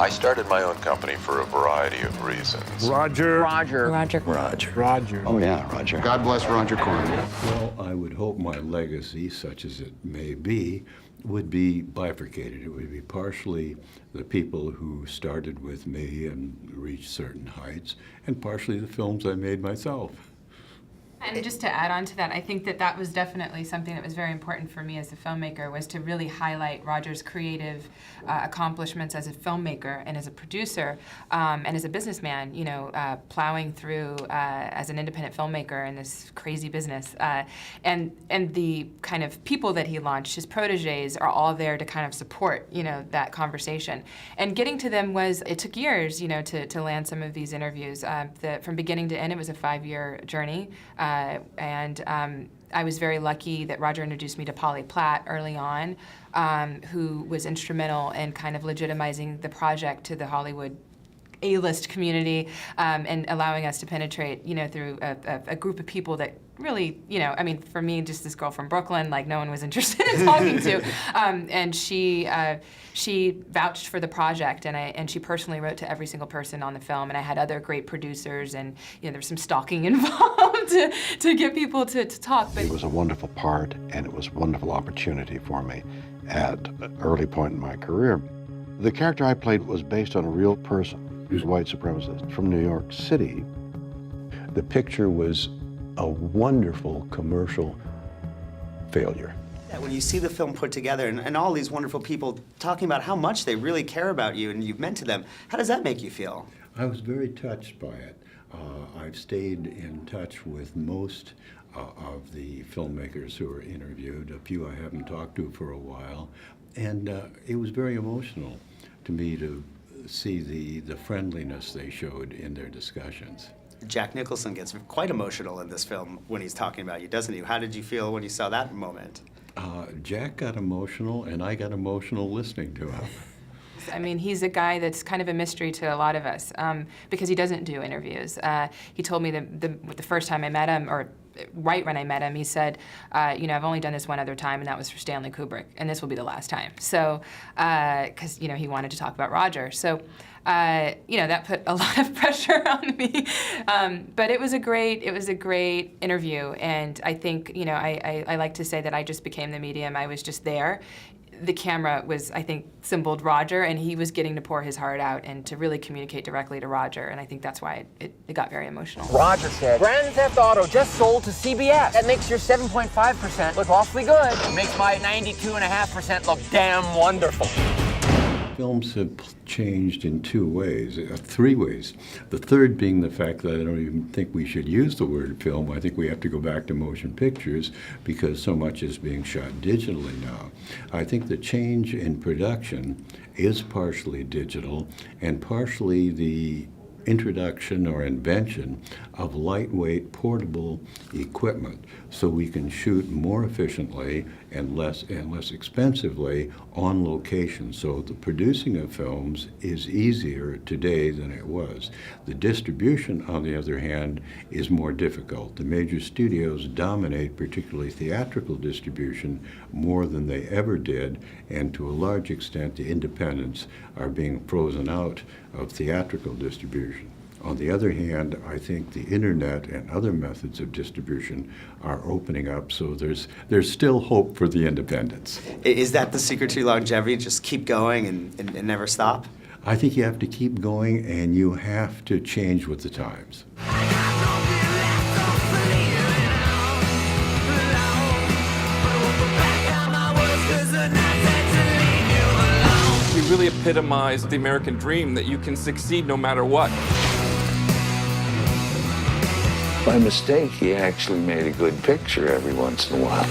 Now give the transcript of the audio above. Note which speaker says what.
Speaker 1: I started my own company for a variety of reasons.
Speaker 2: Roger.
Speaker 3: Oh, yeah, Roger.
Speaker 4: God bless Roger Corman.
Speaker 5: Well, I would hope my legacy, such as it may be, would be bifurcated. It would be partially the people who started with me and reached certain heights, and partially the films I made myself.
Speaker 6: And just to add on to that, I think that that was definitely something that was very important for me as a filmmaker, was to really highlight Roger's creative accomplishments as a filmmaker and as a producer and as a businessman, you know, plowing through as an independent filmmaker in this crazy business. And the kind of people that he launched, his proteges, are all there to kind of support, you know, that conversation. And getting to them it took years, you know, to land some of these interviews. From beginning to end, it was a 5-year journey. I was very lucky that Roger introduced me to Polly Platt early on, who was instrumental in kind of legitimizing the project to the Hollywood A-list community and allowing us to penetrate, you know, through a group of people that really, you know, I mean, for me, just this girl from Brooklyn, like no one was interested in talking to, and she vouched for the project, and she personally wrote to every single person on the film, and I had other great producers, and you know, there was some stalking involved to get people to talk. But
Speaker 3: It was a wonderful part, and it was a wonderful opportunity for me at an early point in my career. The character I played was based on a real person who's a white supremacist from New York City. The picture was a wonderful commercial failure.
Speaker 7: When you see the film put together and all these wonderful people talking about how much they really care about you and you've meant to them, how does that make you feel?
Speaker 5: I was very touched by it. I've stayed in touch with most of the filmmakers who were interviewed, a few I haven't talked to for a while, and it was very emotional to me to see the friendliness they showed in their discussions.
Speaker 7: Jack Nicholson gets quite emotional in this film when he's talking about you, doesn't he? How did you feel when you saw that moment?
Speaker 5: Jack got emotional, and I got emotional listening to him.
Speaker 6: I mean, he's a guy that's kind of a mystery to a lot of us because he doesn't do interviews. He told me the first time I met him, or right when I met him, he said, you know, I've only done this one other time, and that was for Stanley Kubrick, and this will be the last time. So, because, you know, he wanted to talk about Roger. So, you know, that put a lot of pressure on me. But it was a great interview, and I think, you know, I like to say that I just became the medium. I was just there. The camera was, I think, symboled Roger, and he was getting to pour his heart out and to really communicate directly to Roger, and I think that's why it got very emotional.
Speaker 8: Roger said, Grand Theft Auto just sold to CBS. That makes your 7.5% look awfully good. It makes my 92.5% look damn wonderful.
Speaker 5: Films have changed in 2 ways, 3 ways. The third being the fact that I don't even think we should use the word film. I think we have to go back to motion pictures because so much is being shot digitally now. I think the change in production is partially digital and partially the introduction or invention of lightweight portable equipment so we can shoot more efficiently and less expensively on location. So the producing of films is easier today than it was. The distribution, on the other hand, is more difficult. The major studios dominate, particularly theatrical distribution, more than they ever did, and to a large extent the independents are being frozen out of theatrical distribution. On the other hand, I think the internet and other methods of distribution are opening up, so there's still hope for the independents.
Speaker 7: Is that the secret to longevity? Just keep going and never stop?
Speaker 5: I think you have to keep going, and you have to change with the times.
Speaker 9: He really epitomized the American dream, that you can succeed no matter what.
Speaker 10: By mistake, he actually made a good picture every once in a while.